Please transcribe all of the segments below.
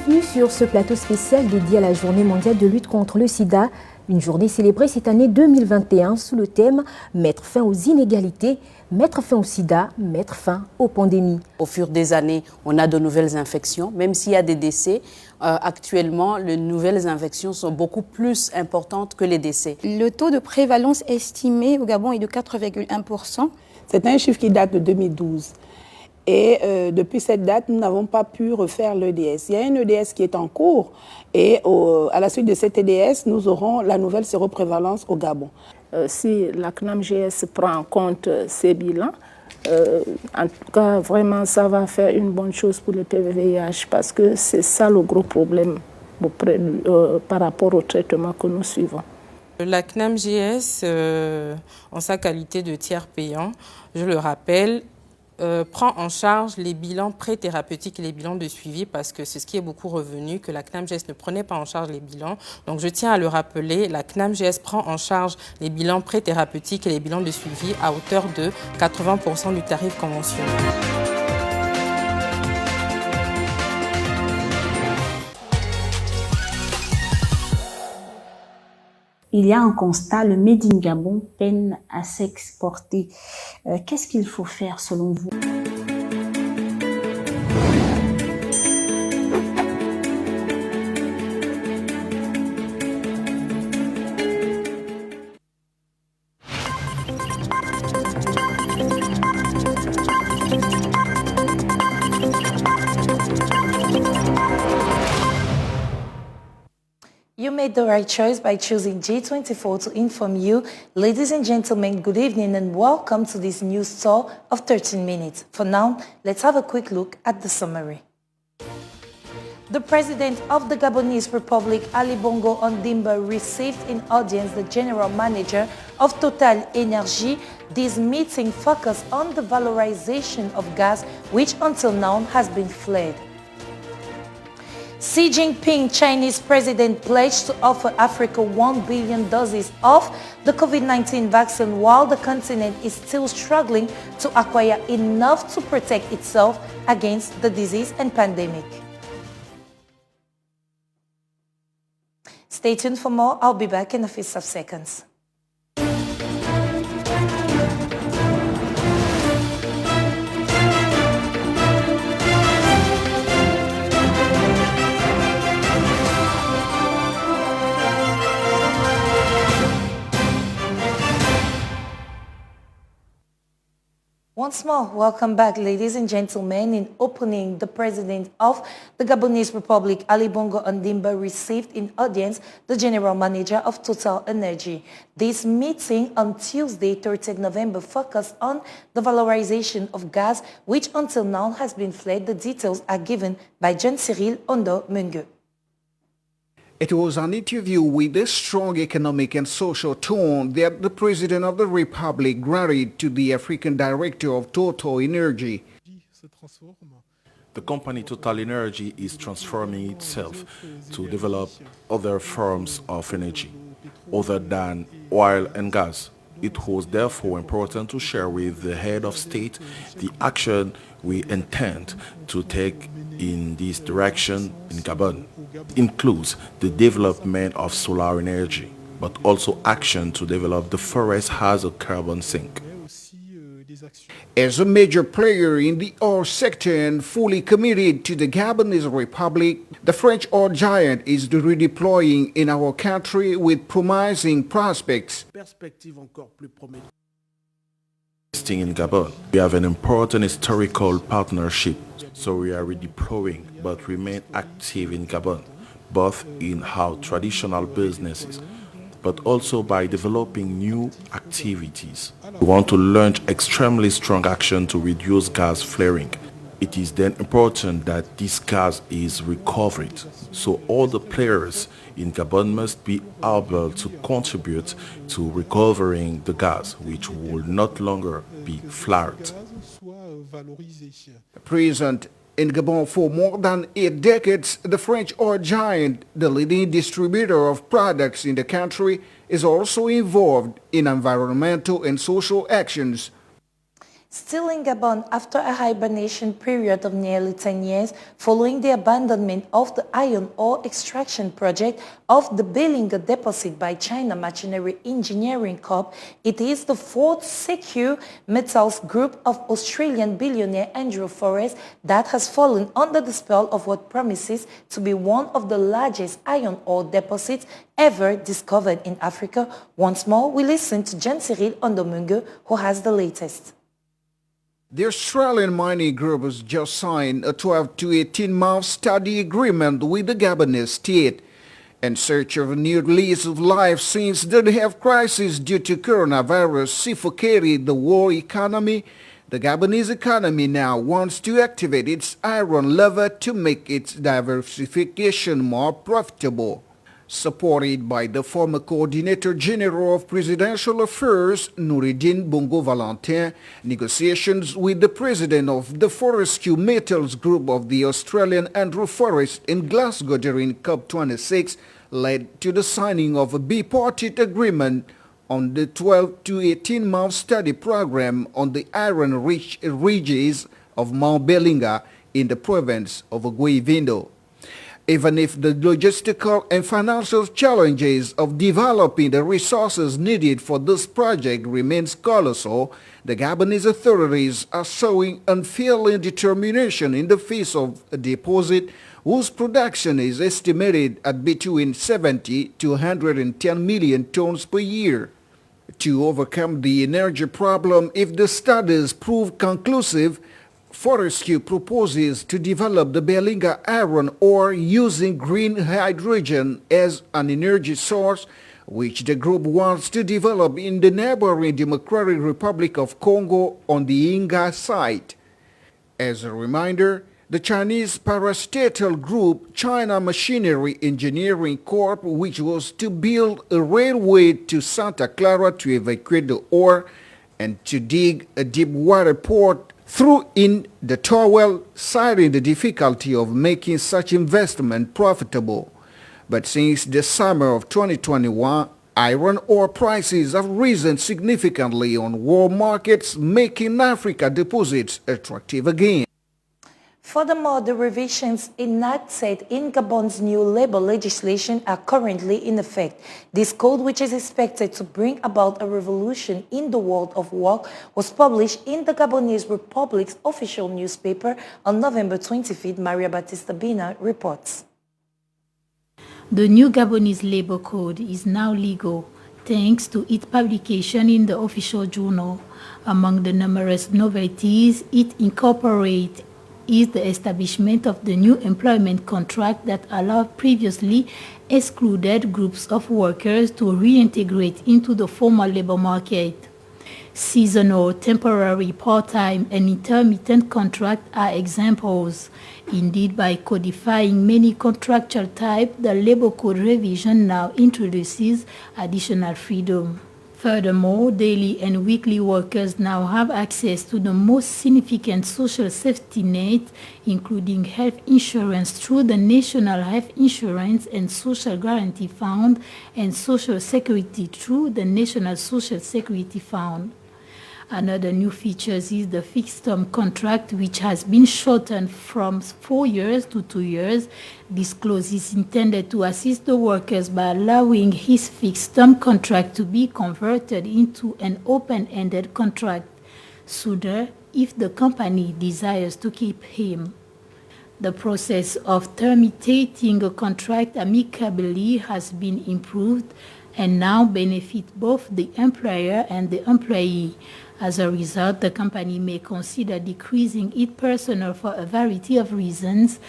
Bienvenue sur ce plateau spécial dédié à la Journée mondiale de lutte contre le sida, une journée célébrée cette année 2021 sous le thème « Mettre fin aux inégalités, mettre fin au sida, mettre fin aux pandémies ». Au fur des années, on a de nouvelles infections, même s'il y a des décès. Actuellement, les nouvelles infections sont beaucoup plus importantes que les décès. Le taux de prévalence estimé au Gabon est de 4,1%. C'est un chiffre qui date de 2012. Et depuis cette date, nous n'avons pas pu refaire l'EDS. Il y a un EDS qui est en cours et à la suite de cet EDS, nous aurons la nouvelle séroprévalence au Gabon. Si la CNAMGS prend en compte ces bilans, en tout cas, vraiment, ça va faire une bonne chose pour le PVVIH parce que c'est ça le gros problème par rapport au traitement que nous suivons. La CNAMGS, en sa qualité de tiers payant, je le rappelle, prend en charge les bilans pré-thérapeutiques et les bilans de suivi parce que c'est ce qui est beaucoup revenu, que la CNAMGS ne prenait pas en charge les bilans. Donc je tiens à le rappeler, la CNAMGS prend en charge les bilans pré-thérapeutiques et les bilans de suivi à hauteur de 80% du tarif conventionnel. Il y a un constat, le Made in Gabon peine à s'exporter. Qu'est-ce qu'il faut faire selon vous? You made the right choice by choosing G24 to inform you. Ladies and gentlemen, good evening and welcome to this news tour of 13 minutes. For now, let's have a quick look at the summary. The President of the Gabonese Republic, Ali Bongo Ondimba, received in audience the General Manager of Total Energy. This meeting focused on the valorization of gas, which until now has been fled. Xi Jinping, Chinese president, pledged to offer Africa 1 billion doses of the COVID-19 vaccine while the continent is still struggling to acquire enough to protect itself against the disease and pandemic. Stay tuned for more. I'll be back in a few seconds. Once more, welcome back, ladies and gentlemen. In opening, the President of the Gabonese Republic, Ali Bongo Ondimba, received in audience the General Manager of Total Energy. This meeting on Tuesday, 13 November, focused on the valorization of gas, which until now has been fled. The details are given by John Cyril Ondo Mungue. It was an interview with a strong economic and social tone that the President of the Republic granted to the African Director of Total Energy. The company Total Energy is transforming itself to develop other forms of energy other than oil and gas. It was therefore important to share with the head of state the action we intend to take in this direction in Gabon. It includes the development of solar energy, but also action to develop the forest as a carbon sink. As a major player in the oil sector and fully committed to the Gabonese Republic, the French oil giant is redeploying in our country with promising prospects. In Gabon, we have an important historical partnership, so we are redeploying but remain active in Gabon, both in our traditional businesses, but also by developing new activities. We want to launch extremely strong action to reduce gas flaring. It is then important that this gas is recovered, so all the players in Gabon must be able to contribute to recovering the gas, which will not longer be flared. Present in Gabon for more than 8 decades, the French oil giant, the leading distributor of products in the country, is also involved in environmental and social actions. Still in Gabon, after a hibernation period of nearly 10 years, following the abandonment of the iron ore extraction project of the Belinga deposit by China Machinery Engineering Corp, it is the fourth secure metals group of Australian billionaire Andrew Forrest that has fallen under the spell of what promises to be one of the largest iron ore deposits ever discovered in Africa. Once more, we listen to Jean Cyril Ondomungu, who has the latest. The Australian mining group has just signed a 12 to 18-month study agreement with the Gabonese state in search of a new lease of life since the health crisis due to coronavirus suffocated the world economy. The Gabonese economy now wants to activate its iron lever to make its diversification more profitable. Supported by the former Coordinator General of Presidential Affairs, Noureddine Bongo Valentin, negotiations with the President of the Fortescue Metals Group of the Australian Andrew Forrest in Glasgow during COP26 led to the signing of a bipartite agreement on the 12 to 18-month study program on the iron-rich ridges of Mount Belinga in the province of Guivindo. Even if the logistical and financial challenges of developing the resources needed for this project remains colossal, the Gabonese authorities are showing unfailing determination in the face of a deposit whose production is estimated at between 70 to 110 million tons per year. To overcome the energy problem, if the studies prove conclusive, Fortescue proposes to develop the Belinga iron ore using green hydrogen as an energy source, which the group wants to develop in the neighboring Democratic Republic of Congo on the Inga site. As a reminder, the Chinese parastatal group China Machinery Engineering Corp, which was to build a railway to Santa Clara to evacuate the ore and to dig a deep water port, threw in the towel, citing the difficulty of making such investment profitable. But since the summer of 2021, iron ore prices have risen significantly on world markets, making Africa deposits attractive again. Furthermore, the revisions enacted in Gabon's new labor legislation are currently in effect. This code, which is expected to bring about a revolution in the world of work, was published in the Gabonese Republic's official newspaper on November 25th. Maria Batista Bina reports. The new Gabonese labor code is now legal, thanks to its publication in the official journal. Among the numerous novelties it incorporates is the establishment of the new employment contract that allowed previously excluded groups of workers to reintegrate into the formal labor market. Seasonal, temporary, part-time, and intermittent contracts are examples. Indeed, by codifying many contractual types, the labor code revision now introduces additional freedom. Furthermore, daily and weekly workers now have access to the most significant social safety net, including health insurance through the National Health Insurance and Social Guarantee Fund and Social Security through the National Social Security Fund. Another new feature is the fixed-term contract, which has been shortened from 4 years to 2 years. This clause is intended to assist the workers by allowing his fixed-term contract to be converted into an open-ended contract sooner if the company desires to keep him. The process of terminating a contract amicably has been improved and now benefits both the employer and the employee. As a result, the company may consider decreasing its personnel for a variety of reasons,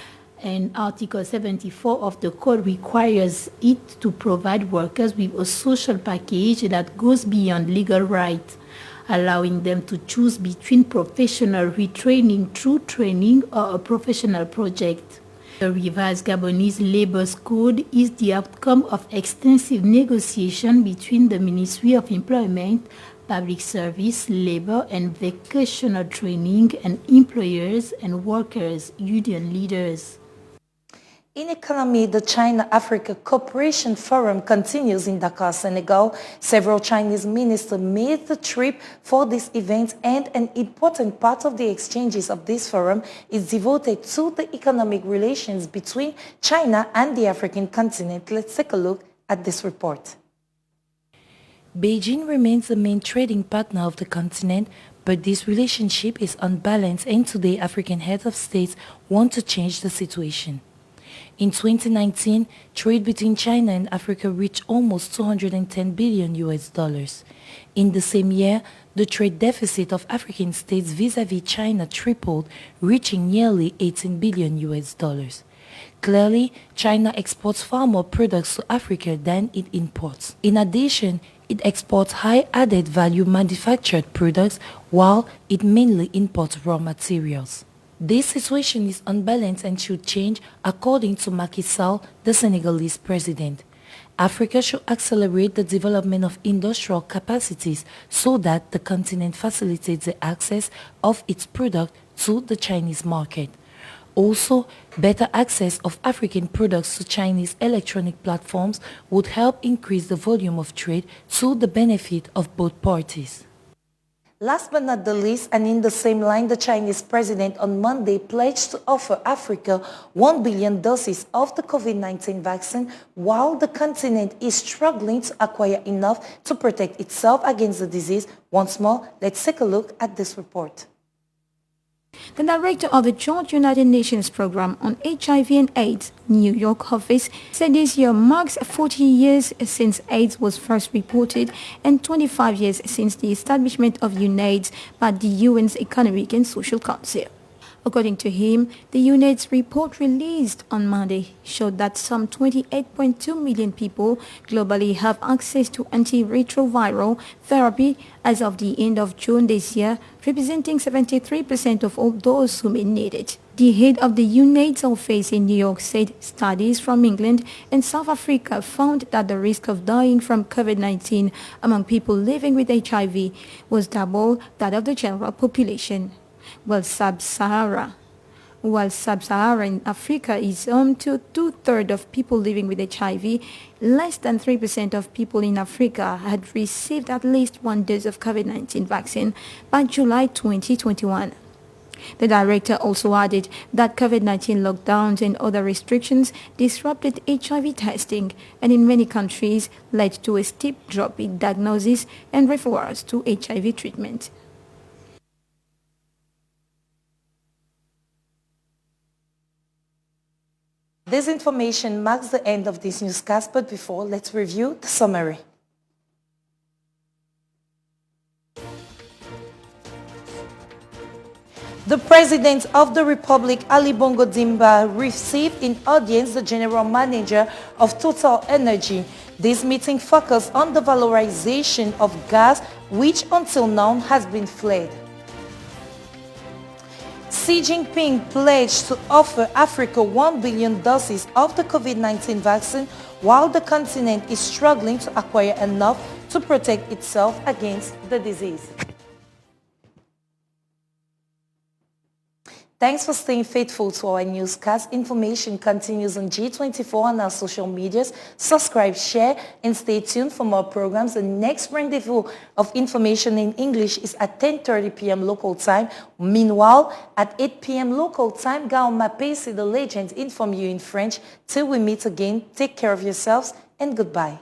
and Article 74 of the Code requires it to provide workers with a social package that goes beyond legal rights, allowing them to choose between professional retraining through training or a professional project. The revised Gabonese Labor Code is the outcome of extensive negotiation between the Ministry of Employment, Public Service, Labor and Vocational Training, and employers and workers, union leaders. In economy, the China-Africa Cooperation Forum continues in Dakar, Senegal. Several Chinese ministers made the trip for this event, and an important part of the exchanges of this forum is devoted to the economic relations between China and the African continent. Let's take a look at this report. Beijing remains the main trading partner of the continent, but this relationship is unbalanced, and today African heads of states want to change the situation. In 2019, trade between China and Africa reached almost $210 billion. In the same year, the trade deficit of African states vis-à-vis China tripled, reaching nearly $18 billion. Clearly, China exports far more products to Africa than it imports. In addition, it exports high added value manufactured products while it mainly imports raw materials. This situation is unbalanced and should change, according to Macky Sall, the Senegalese president. Africa should accelerate the development of industrial capacities so that the continent facilitates the access of its product to the Chinese market. Also, better access of African products to Chinese electronic platforms would help increase the volume of trade to the benefit of both parties. Last but not the least, and in the same line, the Chinese president on Monday pledged to offer Africa 1 billion doses of the COVID-19 vaccine, while the continent is struggling to acquire enough to protect itself against the disease. Once more, let's take a look at this report. The director of the Joint United Nations Program on HIV and AIDS, New York office, said this year marks 40 years since AIDS was first reported and 25 years since the establishment of UNAIDS by the UN's Economic and Social Council. According to him, the UNAIDS report released on Monday showed that some 28.2 million people globally have access to antiretroviral therapy as of the end of June this year, representing 73% of all those who may need it. The head of the UNAIDS office in New York said studies from England and South Africa found that the risk of dying from COVID-19 among people living with HIV was double that of the general population. While Sub-Saharan Africa is home to 2/3 of people living with HIV, less than 3% of people in Africa had received at least one dose of COVID-19 vaccine by July 2021. The director also added that COVID-19 lockdowns and other restrictions disrupted HIV testing and in many countries led to a steep drop in diagnosis and referrals to HIV treatment. This information marks the end of this newscast, but before, let's review the summary. The President of the Republic, Ali Bongo Dimba, received in audience the General Manager of Total Energy. This meeting focused on the valorization of gas, which until now has been fled. Xi Jinping pledged to offer Africa 1 billion doses of the COVID-19 vaccine, while the continent is struggling to acquire enough to protect itself against the disease. Thanks for staying faithful to our newscast. Information continues on G24 and our social medias. Subscribe, share, and stay tuned for more programs. The next rendezvous of information in English is at 10:30 p.m. local time. Meanwhile, at 8 p.m. local time, Gao Mapesi, the legend, inform you in French. Till we meet again, take care of yourselves and goodbye.